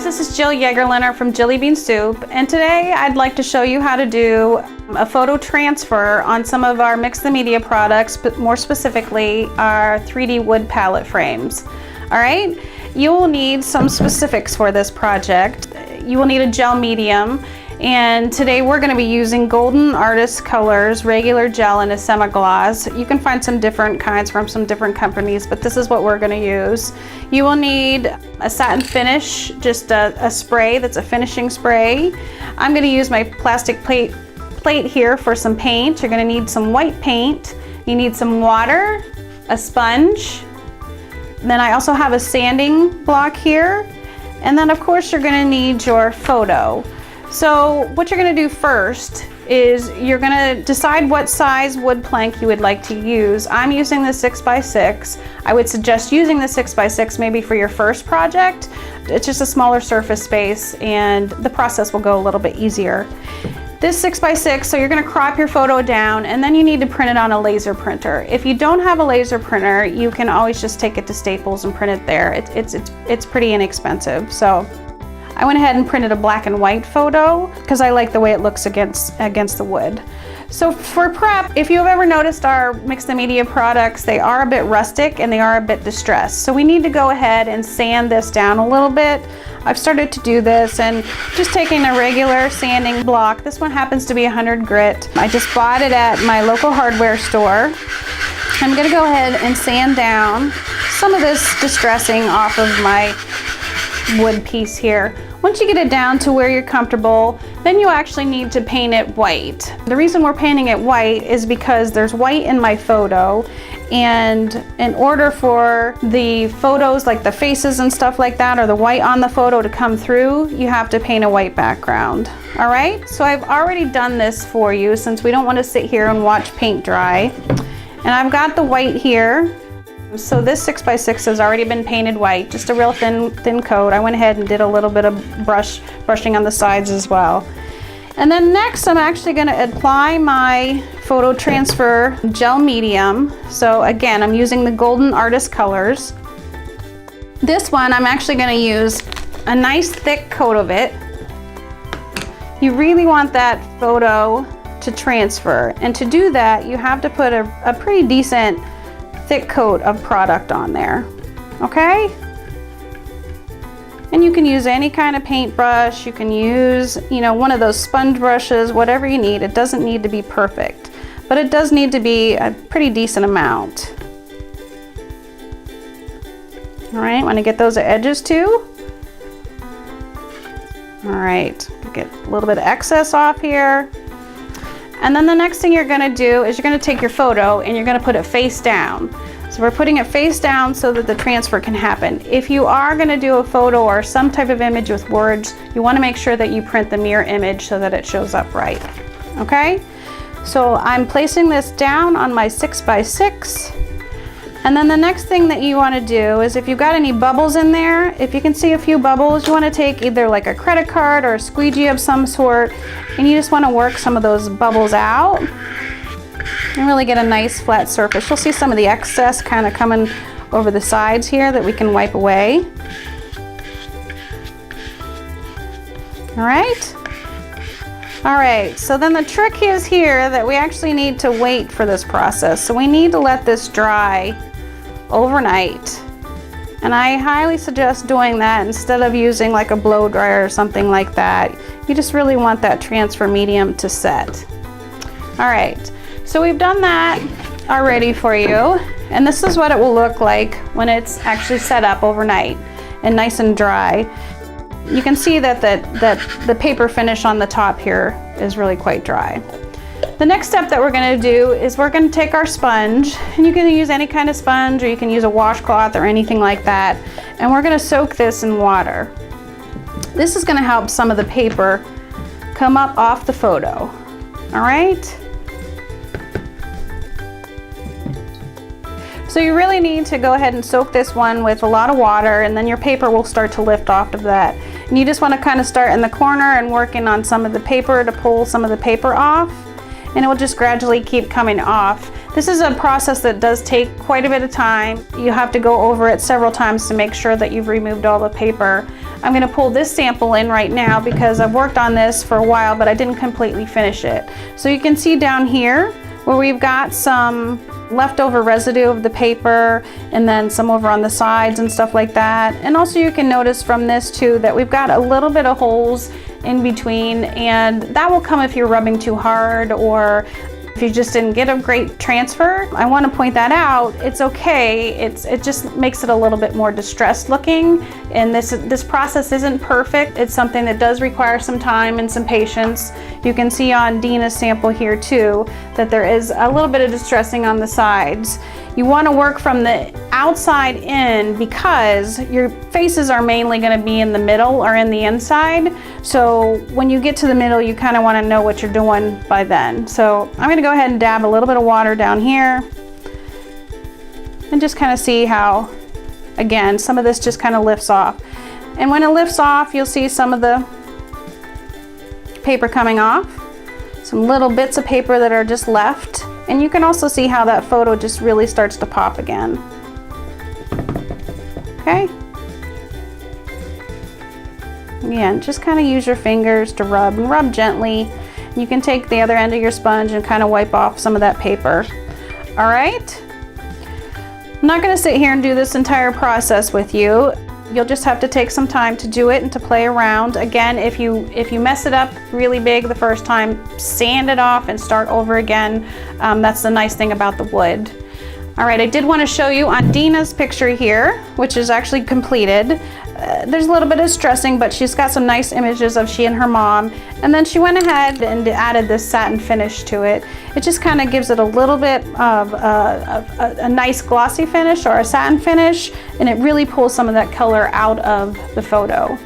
this is Jill Yeagerliner from Jillibean Soup, and today I'd like to show you how to do a photo transfer on some of our Mix the Media products, but more specifically our 3D wood palette frames. All right, you will need some specifics for this project. You will need a gel medium, and today we're going to be using Golden Artist Colors regular gel and a semi-gloss. You can find some different kinds from some different companies, but this is what we're going to use. You will need a satin finish, just a spray that's a finishing spray. I'm going to use my plastic plate here for some paint. You're going to need some white paint. You need some water, a sponge. Then I also have a sanding block here. And then of course you're going to need your photo. So what you're going to do first is you're going to decide what size wood plank you would like to use. I'm using the 6x6. I would suggest using the 6x6 maybe for your first project. It's just a smaller surface space and the process will go a little bit easier. This 6x6, so you're going to crop your photo down and then you need to print it on a laser printer. If you don't have a laser printer, you can always just take it to Staples and print it there. It's pretty inexpensive. So I went ahead and printed a black and white photo because I like the way it looks against the wood. So for prep, if you've ever noticed our Mix the Media products, they are a bit rustic and they are a bit distressed. So we need to go ahead and sand this down a little bit. I've started to do this and just taking a regular sanding block. This one happens to be 100 grit. I just bought it at my local hardware store. I'm gonna go ahead and sand down some of this distressing off of my wood piece here. Once you get it down to where you're comfortable, then you actually need to paint it white. The reason we're painting it white is because there's white in my photo, and in order for the photos, like the faces and stuff like that, or the white on the photo to come through, you have to paint a white background. All right, so I've already done this for you since we don't want to sit here and watch paint dry. And I've got the white here. So this 6x6 has already been painted white, just a real thin coat. I went ahead and did a little bit of brushing on the sides as well. And then next I'm actually going to apply my photo transfer gel medium. So again, I'm using the Golden Artist Colors. This one I'm actually going to use a nice thick coat of it. You really want that photo to transfer, and to do that you have to put a pretty decent thick coat of product on there, okay? And you can use any kind of paintbrush. You can use, one of those sponge brushes, whatever you need. It doesn't need to be perfect, but it does need to be a pretty decent amount. All right, want to get those edges too. All right, get a little bit of excess off here. And then the next thing you're going to do is you're going to take your photo and you're going to put it face down. So we're putting it face down so that the transfer can happen. If you are going to do a photo or some type of image with words, you want to make sure that you print the mirror image so that it shows up right. Okay? So I'm placing this down on my 6x6. And then the next thing that you want to do is if you've got any bubbles in there, if you can see a few bubbles, you want to take either like a credit card or a squeegee of some sort, and you just want to work some of those bubbles out and really get a nice flat surface. You'll see some of the excess kind of coming over the sides here that we can wipe away. All right. All right, so then the trick is here that we actually need to wait for this process. So we need to let this dry overnight. And I highly suggest doing that instead of using like a blow dryer or something like that. You just really want that transfer medium to set. All right, so we've done that already for you. And this is what it will look like when it's actually set up overnight and nice and dry. You can see that the paper finish on the top here is really quite dry. The next step that we're going to do is we're going to take our sponge, and you can use any kind of sponge or you can use a washcloth or anything like that, and we're going to soak this in water. This is going to help some of the paper come up off the photo. All right? So you really need to go ahead and soak this one with a lot of water, and then your paper will start to lift off of that. And you just want to kind of start in the corner and working on some of the paper to pull some of the paper off, and it will just gradually keep coming off. This is a process that does take quite a bit of time. You have to go over it several times to make sure that you've removed all the paper. I'm going to pull this sample in right now because I've worked on this for a while, but I didn't completely finish it. So you can see down here where we've got some leftover residue of the paper and then some over on the sides and stuff like that. And also you can notice from this too that we've got a little bit of holes in between, and that will come if you're rubbing too hard or if you just didn't get a great transfer. I want to point that out. It's okay. It just makes it a little bit more distressed looking, and this process isn't perfect. It's something that does require some time and some patience. You can see on Dina's sample here too that there is a little bit of distressing on the sides. You want to work from the outside in because your faces are mainly going to be in the middle or in the inside. So when you get to the middle, you kind of want to know what you're doing by then. So I'm going to go ahead and dab a little bit of water down here and just kind of see how, again, some of this just kind of lifts off. And when it lifts off, you'll see some of the paper coming off, some little bits of paper that are just left. And you can also see how that photo just really starts to pop again. Okay? Again, just kind of use your fingers to rub, and rub gently. You can take the other end of your sponge and kind of wipe off some of that paper. All right? I'm not going to sit here and do this entire process with you. You'll just have to take some time to do it and to play around. Again, if you mess it up really big the first time, sand it off and start over again. That's the nice thing about the wood. All right, I did want to show you on Dina's picture here, which is actually completed. There's a little bit of distressing, but she's got some nice images of she and her mom. And then she went ahead and added this satin finish to it. It just kind of gives it a little bit of a nice glossy finish or a satin finish, and it really pulls some of that color out of the photo.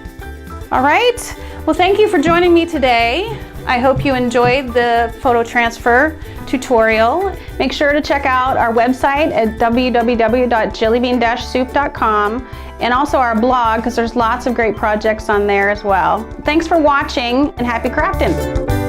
All right, well, thank you for joining me today. I hope you enjoyed the photo transfer tutorial. Make sure to check out our website at www.jillibean-soup.com and also our blog because there's lots of great projects on there as well. Thanks for watching and happy crafting.